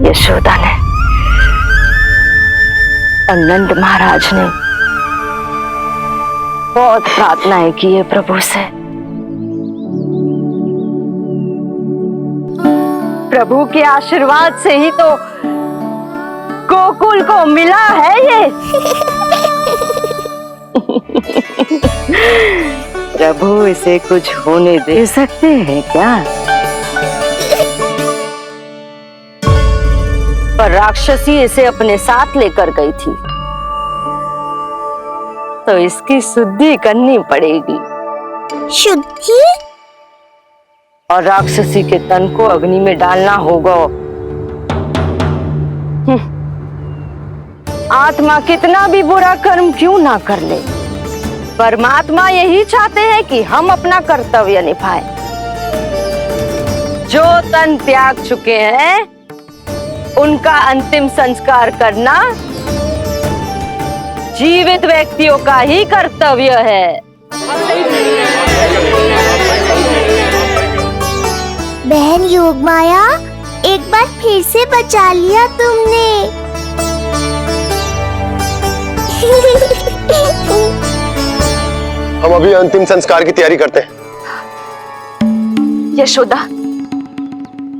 यशोदा ने और नंद महाराज ने बहुत प्रार्थनाएं की है प्रभु से। प्रभु के आशीर्वाद से ही तो गोकुल को मिला है ये। प्रभु इसे कुछ होने दे सकते हैं क्या? पर राक्षसी इसे अपने साथ लेकर गई थी, तो इसकी शुद्धि करनी पड़ेगी। शुद्धि? और राक्षसी के तन को अग्नि में डालना होगा। आत्मा कितना भी बुरा कर्म क्यों ना कर ले, परमात्मा यही चाहते हैं कि हम अपना कर्तव्य निभाएं। जो तन त्याग चुके हैं उनका अंतिम संस्कार करना जीवित व्यक्तियों का ही कर्तव्य है। बहन योगमाया, एक बार फिर से बचा लिया तुमने। हम अभी अंतिम संस्कार की तैयारी करते हैं। यशोदा,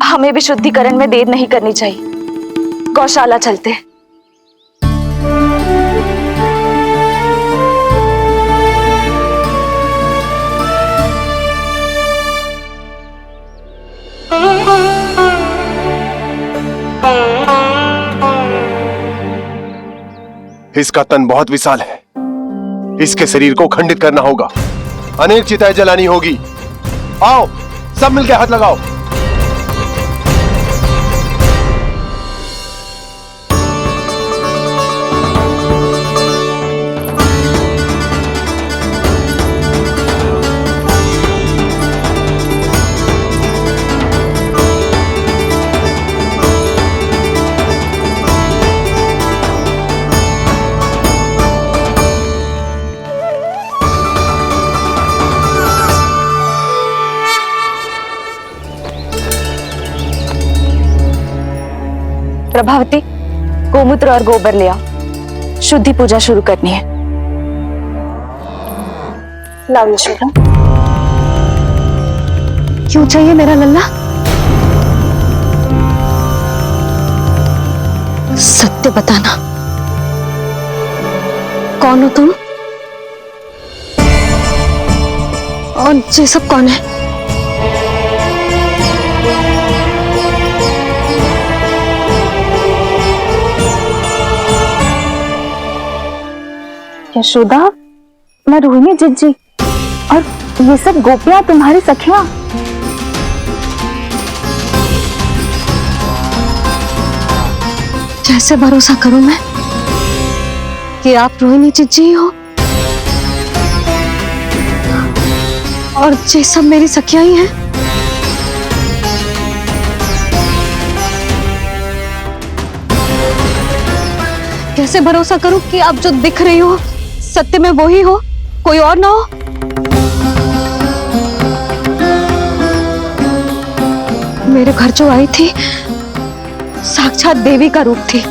हमें भी शुद्धिकरण में देर नहीं करनी चाहिए। गौशाला चलते हैं। इसका तन बहुत विशाल है, इसके शरीर को खंडित करना होगा, अनेक चिताएं जलानी होगी। आओ सब मिलकर हाथ लगाओ। प्रभावती, गोमूत्र और गोबर ले आओ, शुद्धि पूजा शुरू करनी है। लाओ यशोदा। क्यों चाहिए मेरा लल्ला? सत्य बताना, कौन हो तुम और ये सब कौन है? यशोदा, मैं रोहिणी जिज्जी और ये सब गोपियां तुम्हारी सखियां। कैसे भरोसा करूं मैं कि आप रोहिणी जिज्जी हो और ये सब मेरी सखियां ही हैं? कैसे भरोसा करूं कि आप जो दिख रही हो सत्य में वो ही हो, कोई और ना हो? मेरे घर जो आई थी साक्षात देवी का रूप थी,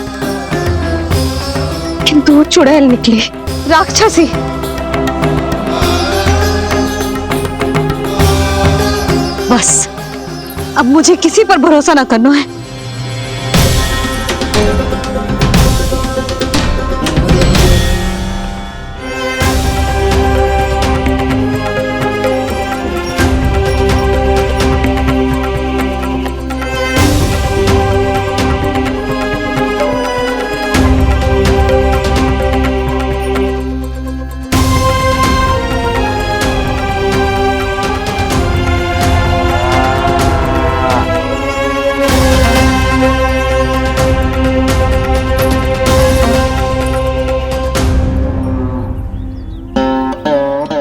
किंतु वो चुड़ैल निकली, राक्षसी। बस अब मुझे किसी पर भरोसा ना करना है।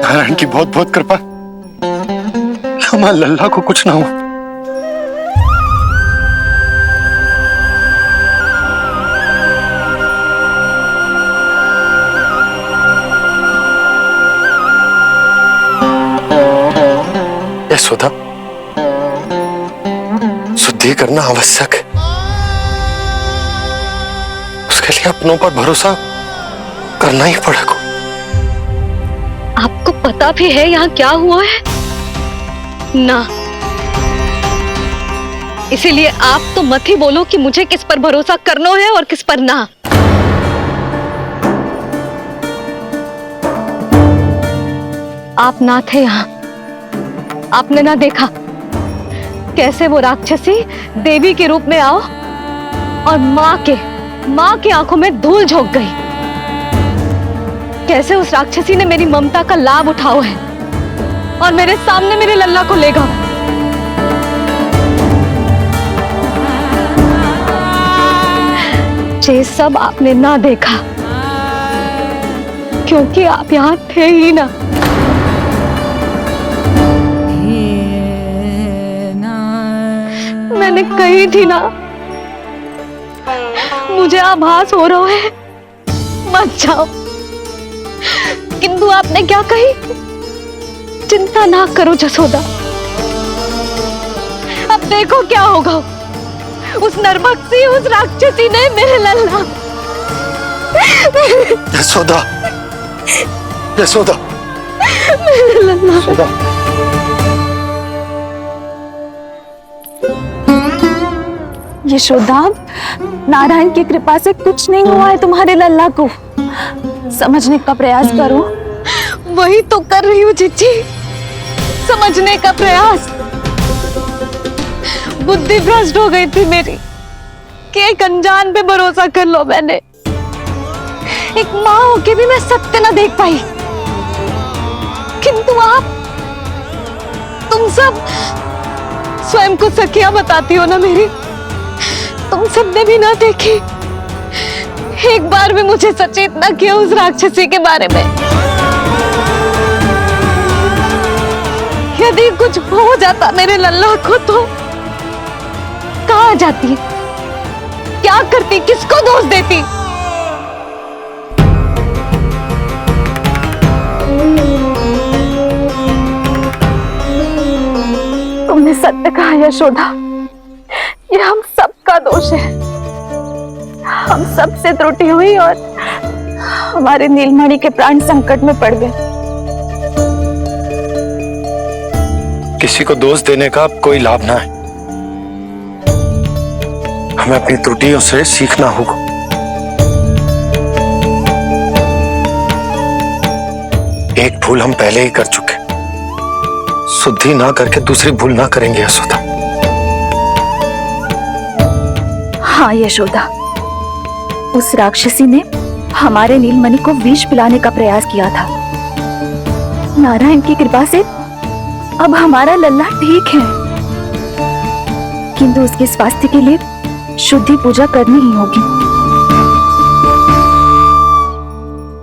नारायण की बहुत बहुत कृपा, हमारे लल्ला को कुछ ना हो। यशोदा, शुद्धि करना आवश्यक है। उसके लिए अपनों पर भरोसा करना ही पड़ेगा। आपको पता भी है यहाँ क्या हुआ है ना, इसीलिए आप तो मत ही बोलो कि मुझे किस पर भरोसा करना है और किस पर ना। आप ना थे यहाँ, आपने ना देखा कैसे वो राक्षसी देवी के रूप में आओ और माँ के आंखों में धूल झोंक गई। कैसे उस राक्षसी ने मेरी ममता का लाभ उठाओ है और मेरे सामने मेरे लल्ला को ले गया। ये सब आपने ना देखा क्योंकि आप यहाँ थे ही ना। मैंने कही थी ना, मुझे आभास हो रहा है, मत जाओ। किंतु आपने क्या कही? चिंता ना करो जसोदा, अब देखो क्या होगा। उस नरभक्षी, उस राक्षसी ने मेरे लल्ला। यशोदा, यशोदा, मेरे लल्ला। यशोदा। यशोदा, नारायण की कृपा से कुछ नहीं हुआ है तुम्हारे लल्ला को। समझने का प्रयास करो। वही तो कर रही हूँ जीजी, समझने का प्रयास। बुद्धि भ्रष्ट हो गई थी मेरी कि एक अनजान पे भरोसा कर लो मैंने। एक माँ होके भी मैं सत्य ना देख पाई, किंतु आप, तुम सब स्वयं को सखिया बताती हो ना मेरी, तुम सबने भी ना देखी, एक बार भी मुझे सचेत ना किया उस राक्षसी के बारे में। यदि कुछ हो जाता मेरे लल्ला को तो कहाँ जाती, क्या करती, किसको दोष देती? तुमने सत्य कहा यशोदा, ये हम सबका दोष है। हम सबसे त्रुटि हुई और हमारे नीलमणि के प्राण संकट में पड़ गए। किसी को दोष देने का अब कोई लाभ ना है। हमें अपनी त्रुटियों से सीखना होगा। एक भूल हम पहले ही कर चुके, शुद्धि ना करके दूसरी भूल ना करेंगे यशोदा। हाँ यशोदा, उस राक्षसी ने हमारे नीलमणि को विष पिलाने का प्रयास किया था। नारायण की कृपा से अब हमारा लल्ला ठीक है, किंतु उसके स्वास्थ्य के लिए शुद्धि पूजा करनी ही होगी।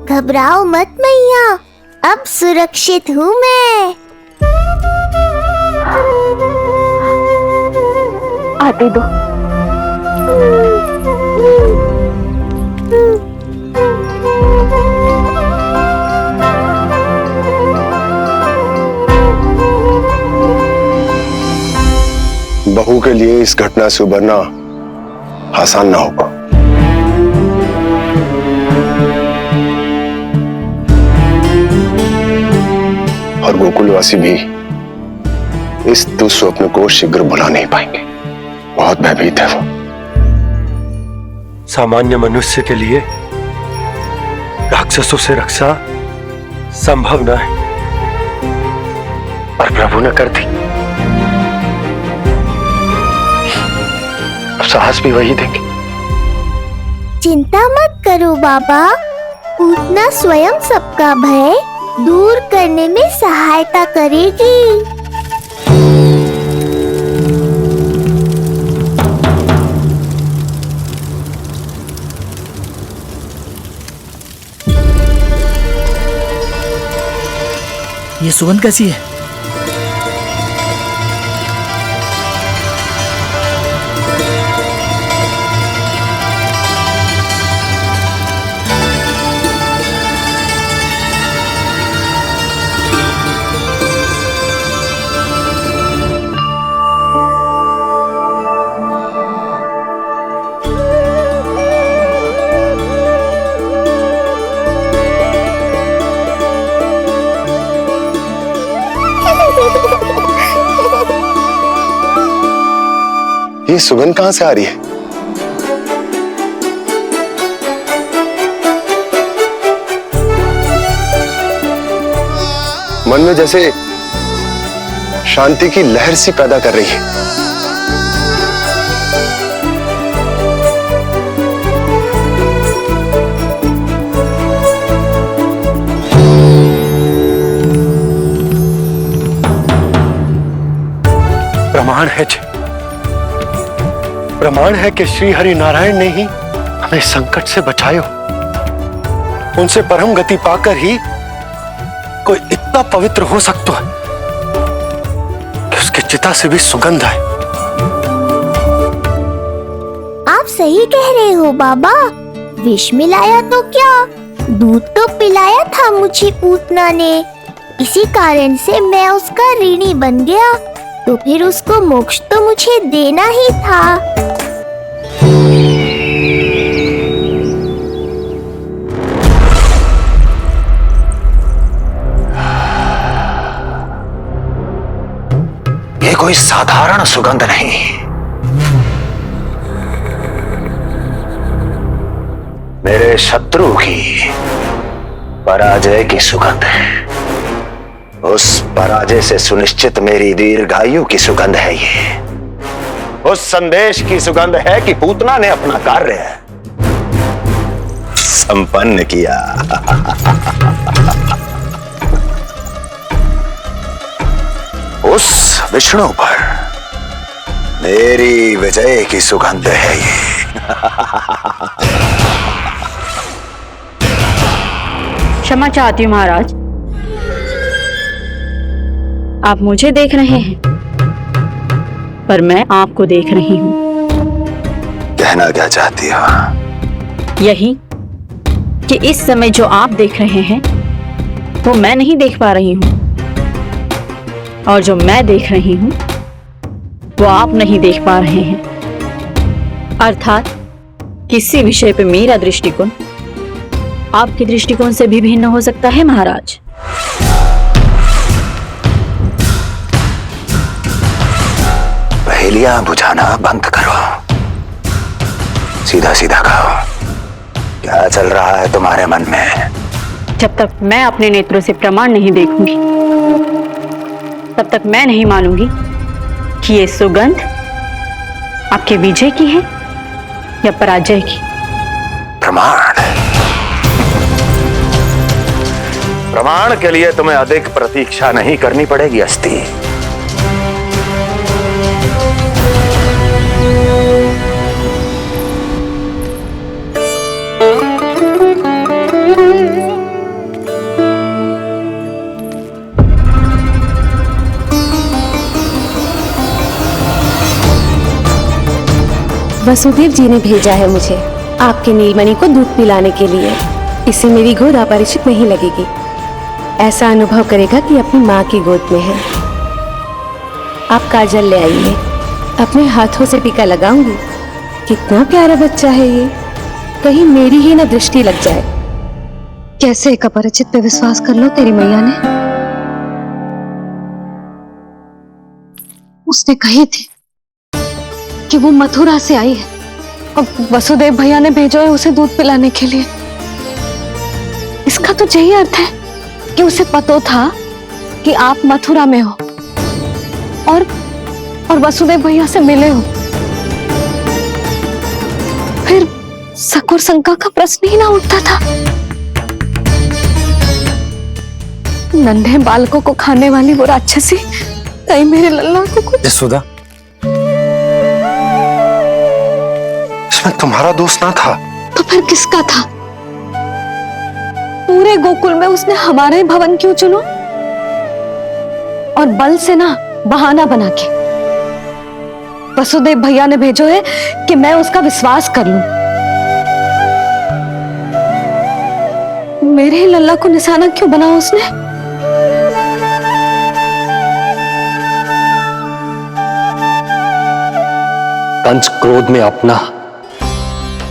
घबराओ मत मैया, अब सुरक्षित हूँ मैं। आते दो। बहू के लिए इस घटना से उबरना आसान ना होगा। और गोकुलवासी भी इस दुस्वप्न को शीघ्र भुला नहीं पाएंगे। बहुत भयभीत है वो। सामान्य मनुष्य के लिए राक्षसों से रक्षा संभव न है, पर प्रभु ने कर दी। अब साहस भी वही देंगे। चिंता मत करो बाबा, पूतना स्वयं सबका भय दूर करने में सहायता करेगी। ये सुगंध कैसी है? ये सुगंध कहां से आ रही है? मन में जैसे शांति की लहर सी पैदा कर रही है। प्रमाण है कि श्री हरि नारायण ने ही हमें संकट से बचायो। उनसे परम गति पाकर ही कोई इतना पवित्र हो सकता है कि उसकी चिता से भी सुगंध है। आप सही कह रहे हो बाबा। विष मिलाया तो क्या, दूध तो पिलाया था मुझे पूतना ने। इसी कारण से मैं उसका ऋणी बन गया, तो फिर उसको मोक्ष तो मुझे देना ही था। ये कोई साधारण सुगंध नहीं, मेरे शत्रु की पराजय की सुगंध है। उस पराजय से सुनिश्चित मेरी दीर्घायु की सुगंध है ये। उस संदेश की सुगंध है कि पूतना ने अपना कार्य संपन्न किया। उस विष्णु पर मेरी विजय की सुगंध है ये। क्षमा चाहती हूँ महाराज, आप मुझे देख रहे हैं पर मैं आपको देख रही हूँ। कहना क्या चाहती हो? यही कि इस समय जो आप देख रहे हैं वो मैं नहीं देख पा रही हूँ, और जो मैं देख रही हूँ वो आप नहीं देख पा रहे हैं। अर्थात किसी विषय पे मेरा दृष्टिकोण आपके दृष्टिकोण से भी भिन्न हो सकता है महाराज। पहेलियां बुझाना बंद करो, सीधा सीधा कहो, क्या चल रहा है तुम्हारे मन में? जब तक मैं अपने नेत्रों से प्रमाण नहीं देखूंगी तब तक मैं नहीं मानूंगी कि ये सुगंध आपके विजय की है या पराजय की। प्रमाण के लिए तुम्हें अधिक प्रतीक्षा नहीं करनी पड़ेगी अस्ति। वसुदेव जी ने भेजा है मुझे आपके नीलमणि को दूध पिलाने के लिए। इससे मेरी गोद अपरिचित नहीं लगेगी, ऐसा अनुभव करेगा कि अपनी माँ की गोद में है। आप काजल ले आइए, अपने हाथों से टीका लगाऊंगी। कितना प्यारा बच्चा है ये, कहीं मेरी ही ना दृष्टि लग जाए। कैसे एक अपरिचित पे विश्वास कर लो तेरी मैया ने। उसने कही थी कि वो मथुरा से आई है और वसुदेव भैया ने भेजा है उसे दूध पिलाने के लिए। इसका तो यही अर्थ है कि उसे पता था कि आप मथुरा में हो और वसुदेव भैया से मिले हो। फिर शक और शंका का प्रश्न ही ना उठता था। नन्हे बालकों को खाने वाली वो राक्षसी कहीं मेरे लल्ला को कुछ। यशोदा, इसमें तुम्हारा दोष ना था। तो फिर किसका था? पूरे गोकुल में उसने हमारा ही भवन क्यों चुना? और बल से ना बहाना बना के वसुदेव भैया ने भेजो है कि मैं उसका विश्वास कर लूं। मेरे ही लल्ला को निशाना क्यों बनाया उसने? कंस क्रोध में अपना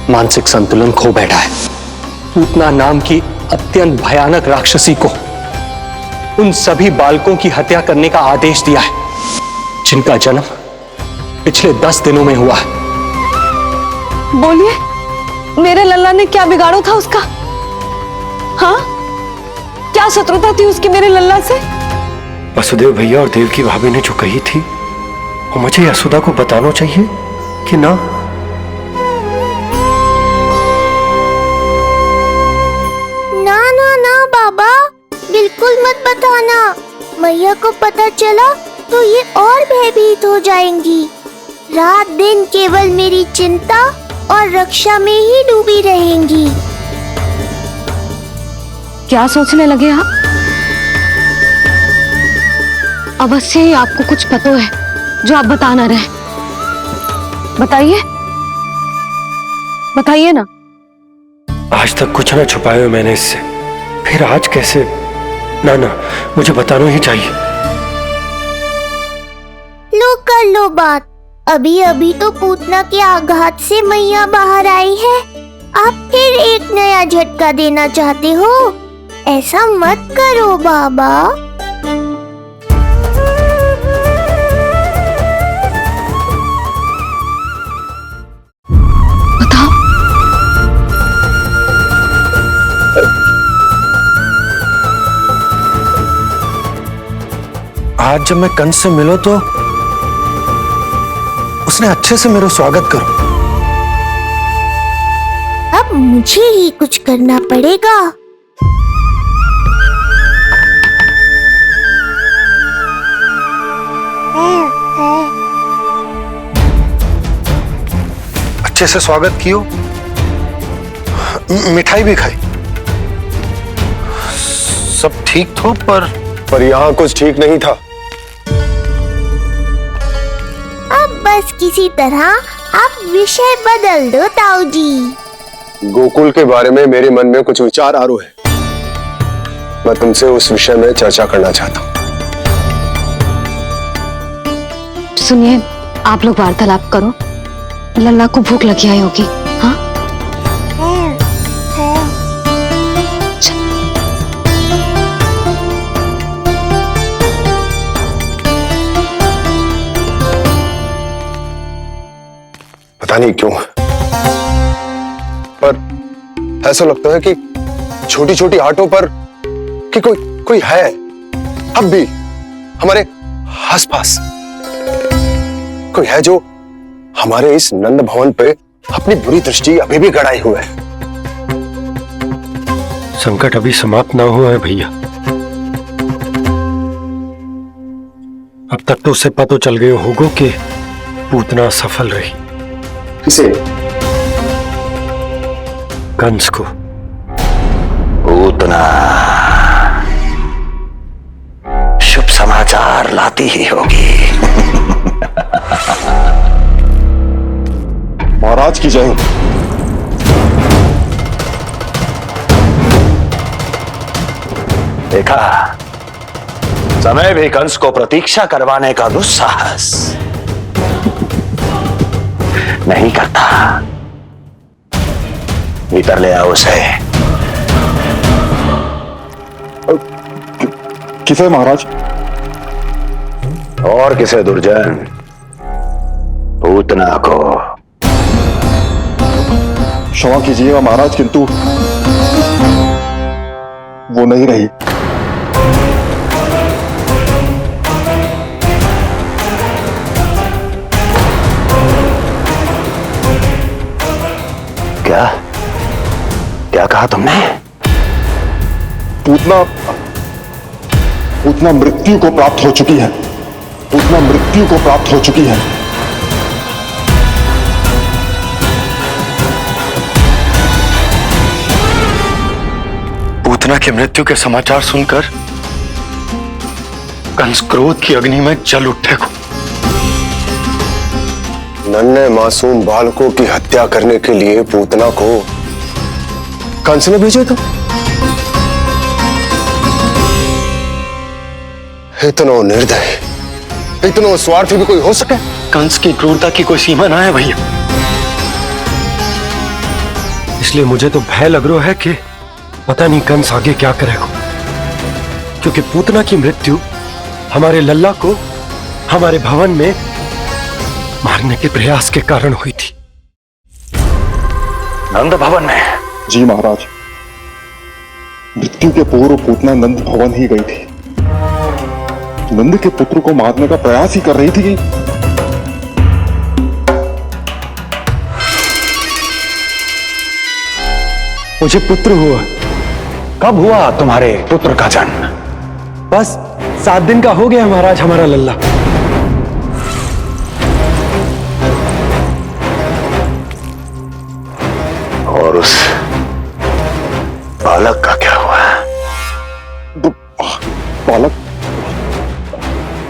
मानसिक संतुलन खो बैठा है। पूतना नाम की अत्यंत भयानक राक्षसी को उन सभी बालकों की हत्या करने का आदेश दिया है जिनका जन्म पिछले 10 दिनों में हुआ है। बोलिए, मेरे लल्ला ने क्या बिगाड़ा था उसका? हाँ, क्या शत्रुता थी उसकी मेरे लल्ला से? वसुदेव भैया और देवकी भाभी ने जो कही थी वो मुझे यशोदा को बताना चाहिए कि ना? ना ना ना बाबा, बिल्कुल मत बताना। मैया को पता चला तो ये और भयभीत हो जाएंगी। रात दिन केवल मेरी चिंता और रक्षा में ही डूबी रहेंगी। क्या सोचने लगे आप? अवश्य ही आपको कुछ पता है जो आप बता ना रहे। बताइए, बताइए ना। आज तक कुछ ना छुपाया मैंने इससे, फिर आज कैसे? ना ना, मुझे बताना ही चाहिए। लो कर लो बात। अभी अभी तो पूतना के आघात से मैया बाहर आई है, आप फिर एक नया झटका देना चाहते हो? ऐसा मत करो बाबा। बताओ। आज जब मैं कंस से मिलो तो उसने अच्छे से मेरा स्वागत करो। अब मुझे ही कुछ करना पड़ेगा। अच्छे से स्वागत कियो, मिठाई भी खाई, सब ठीक तो, पर यहाँ कुछ ठीक नहीं था। अब बस किसी तरह आप विषय बदल दो ताऊ जी। गोकुल के बारे में मेरे मन में कुछ विचार आ रहे हैं। मैं तुमसे उस विषय में चर्चा करना चाहता हूँ। सुनिए, आप लोग वार्तालाप करो। लल्ला को भूख लगी आई होगी। हाँ, पता नहीं क्यों, पर ऐसा लगता है कि छोटी छोटी आटों पर कि कोई है अब भी हमारे आसपास। कोई है जो हमारे इस नंद भवन पे अपनी बुरी दृष्टि अभी भी गड़ाए हुए है। संकट अभी समाप्त ना हुआ है भैया। अब तक तो उसे पता चल गया होगा कि पूतना सफल रही। किसे? कंस को। पूतना शुभ समाचार लाती ही होगी। महाराज की जय। देखा, समय भी कंस को प्रतीक्षा करवाने का दुस्साहस नहीं करता। भीतर ले आओ उसे। किसे महाराज? और किसे दुर्जन? पूतना को। क्षमा कीजिएगा महाराज, किंतु वो नहीं रही। क्या क्या कहा तुमने? पूतना मृत्यु को प्राप्त हो चुकी है। पूतना मृत्यु को प्राप्त हो चुकी है। पूतना की मृत्यु के समाचार सुनकर कंस क्रोध की अग्नि में जल उठे को। नन्हे मासूम बालकों की हत्या करने के लिए पूतना को कंस ने भेजा था। इतना निर्दय, इतना स्वार्थी भी कोई हो सके? कंस की क्रूरता की कोई सीमा ना है भैया। इसलिए मुझे तो भय लग रहा है कि पता नहीं कंस आगे क्या करेगा, क्योंकि पूतना की मृत्यु हमारे लल्ला को हमारे भवन में मारने के प्रयास के कारण हुई थी। नंद भवन में? जी महाराज, मृत्यु के पूर्व पूतना नंद भवन ही गई थी। नंद के पुत्र को मारने का प्रयास ही कर रही थी। मुझे पुत्र हुआ। कब हुआ तुम्हारे पुत्र का जन्म? बस 7 दिन का हो गया महाराज हमारा लल्ला। और उस बालक का क्या हुआ? बालक,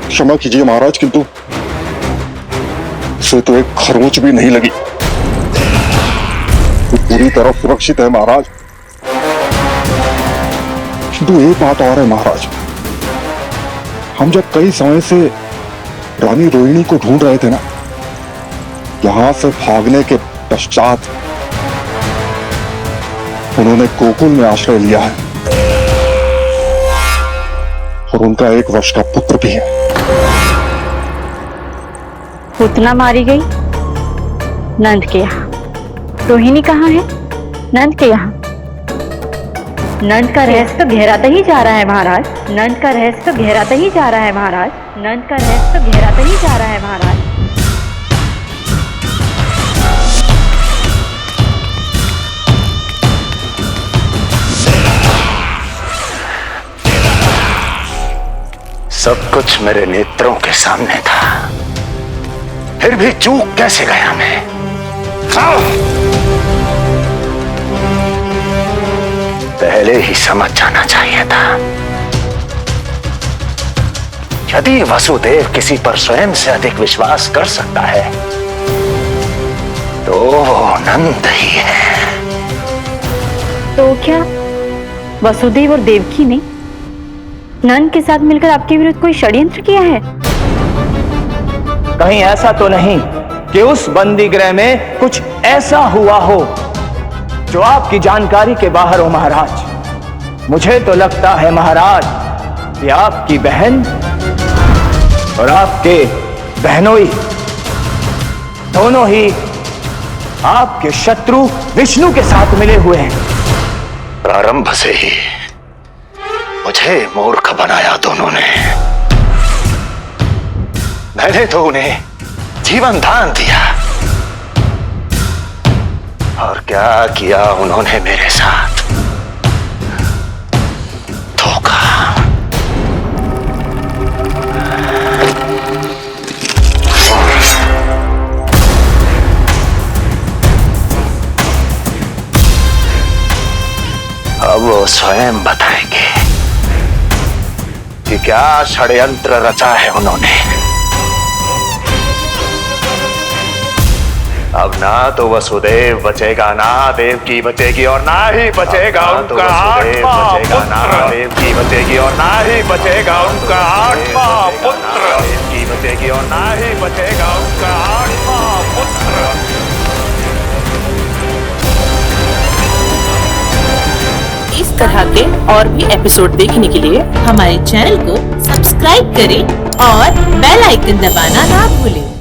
क्षमा कीजिए महाराज, किंतु उसे तो एक खरोंच भी नहीं लगी। वो पूरी तरह सुरक्षित है महाराज। किंतु एक बात और है महाराज, हम जब कई समय से रानी रोहिणी को ढूंढ रहे थे ना, यहां से भागने के पश्चात उन्होंने गोकुल में आश्रय लिया है और उनका 1 वर्ष का पुत्र भी है। पूतना मारी गई नंद के यहाँ। रोहिणी कहाँ है? नंद के यहाँ। नंद का रहस्य तो गहराता ही जा रहा है महाराज। नंद का रहस्य तो गहराता ही जा रहा है महाराज। नंद का रहस्य तो गहराता ही जा रहा है महाराज। सब कुछ मेरे नेत्रों के सामने था, फिर भी चूक कैसे गया मैं? पहले ही समझ जाना चाहिए था। यदि वसुदेव किसी पर स्वयं से अधिक विश्वास कर सकता है तो वो नंद ही है। तो क्या वसुदेव और देवकी ने नंद के साथ मिलकर आपके विरुद्ध कोई षड्यंत्र किया है? कहीं ऐसा तो नहीं कि उस बंदी गृह में कुछ ऐसा हुआ हो जो आपकी जानकारी के बाहर हो महाराज। मुझे तो लगता है महाराज कि आपकी बहन और आपके बहनोई दोनों ही आपके शत्रु विष्णु के साथ मिले हुए हैं। प्रारंभ से ही मुझे मूर्ख बनाया दोनों ने। मैंने तो उन्हें जीवन दान दिया और क्या किया उन्होंने मेरे साथ? धोखा। अब वो स्वयं बताएंगे कि क्या षड्यंत्र रचा है उन्होंने। अब ना तो वसुदेव बचेगा, ना देवकी बचेगी और ना ही बचेगा उनका आठवां पुत्र। ना देवकी बचेगी और ना ही बचेगा उनका आठवां पुत्र। देवकी बचेगी और ना ही बचेगा उनका आठवां पुत्र। इस तरह के और भी एपिसोड देखने के लिए हमारे चैनल को सब्सक्राइब करें और बेल आइकन दबाना ना भूलें।